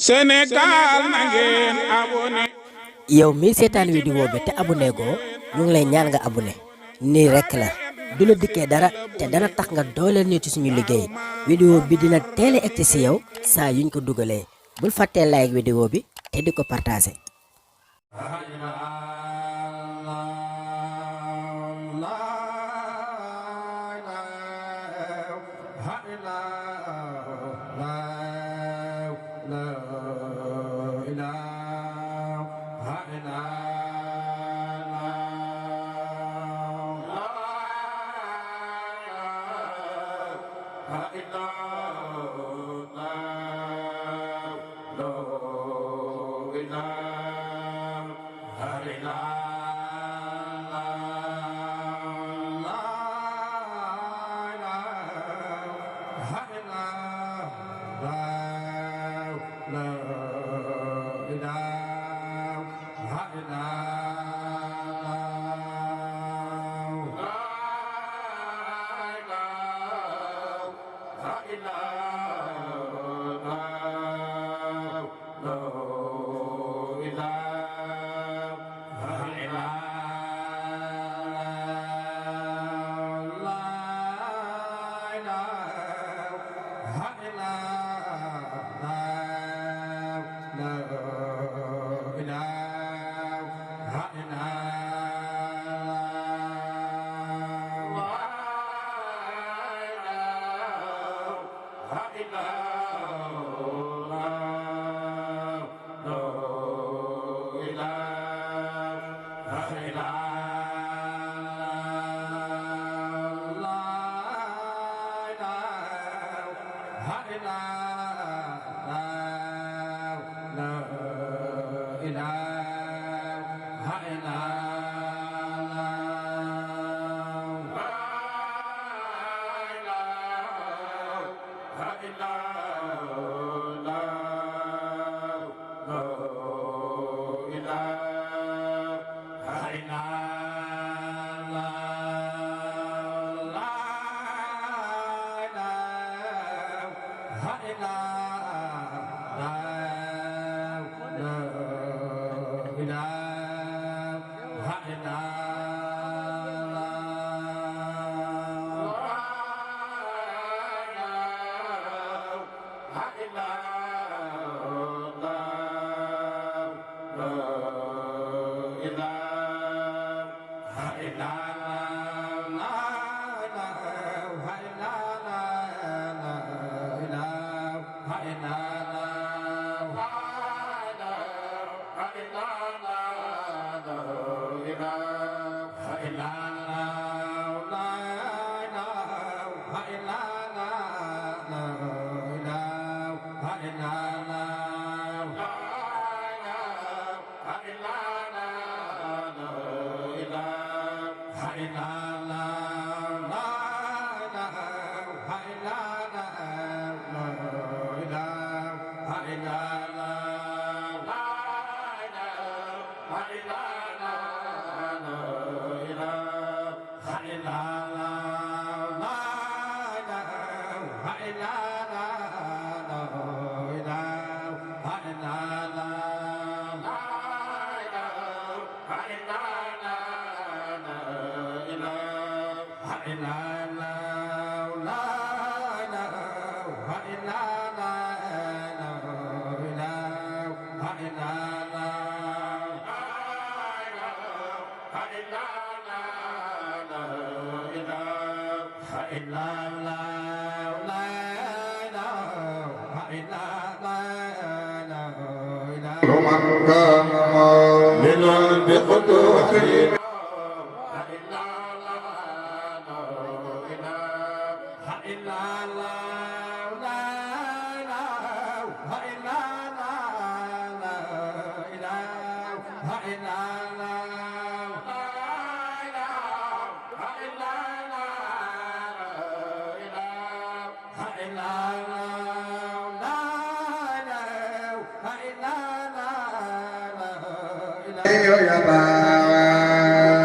Sénégal na ngeen abonné. yow mii seetaan vidéo bi te abonné goo ñu ngi lay ñaan nga abonné nii rekk la du la dikkee dara te dana tax nga dooleel ñu ci suñu liggéey vidéo bi dina teel a egg ci yow saa yuñ ko dugalee bul fàttee like vidéo bi te di ko partager. من كان مؤمنا بقدوته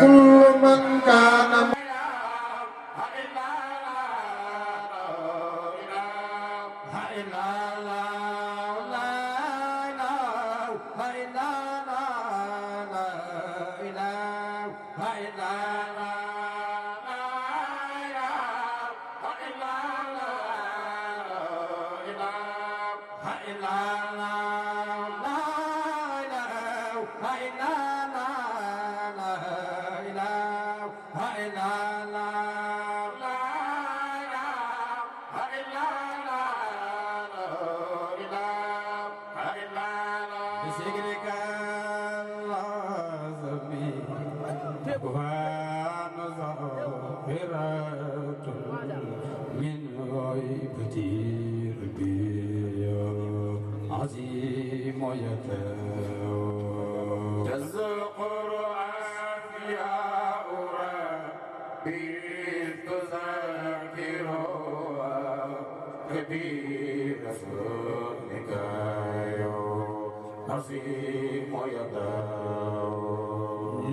كل من كان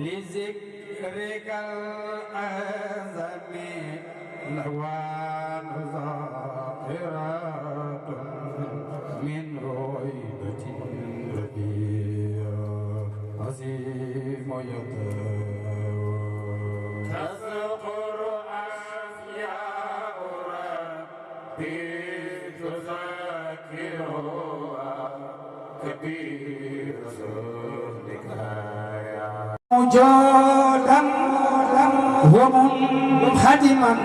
لذكرك الأعظم لوان ظاهرات من ريبة ربيع عظيم يداوم تذكر أشياء ربي تذكرها كبير ذلك موجودا ومنخدما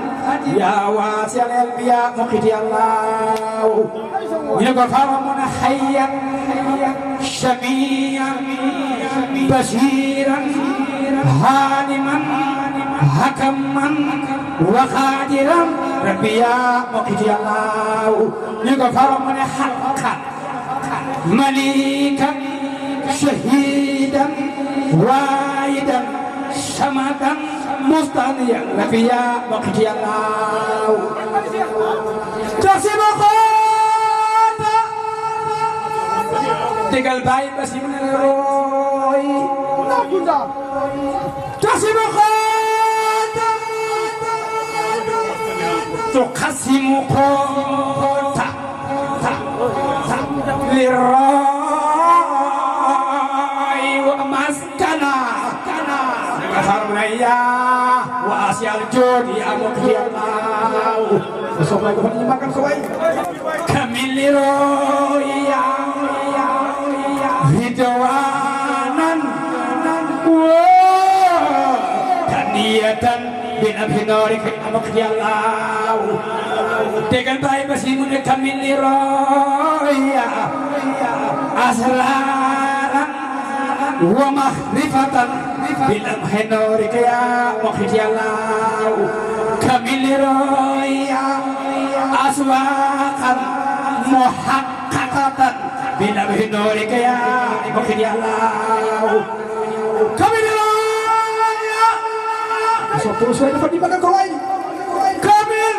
يا واسع الانبياء مقتي الله يغفر من حيا شميعا بشيرا هادما حكما وقادرا ربي يا مقتي الله يغفر من حقا مليكا شهيدا وايدا شمدا مستنيا نبيا مقتي الله تسيب خاطا تقل باي بس من الروي تسيب خاطا تقسم خاطا للراي ومسكنا harmaya wa asyal jodi amuk Allah sobai ko ni makan sobai kamiliro ya hidawanan wa taniyatan bin abhinori amuk Allah tegal bai basimun kamiliro ya asraran wa mahrifatan bilam henori kaya mokhi Allah kamil roya aswaqan muhaqqaqatan bilam henori kaya mokhi Allah kamil roya so terus ada di mana kau ini kamil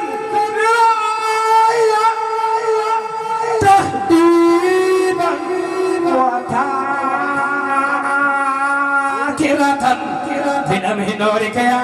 roya tahdiban wa kiratan bin amhinori kaya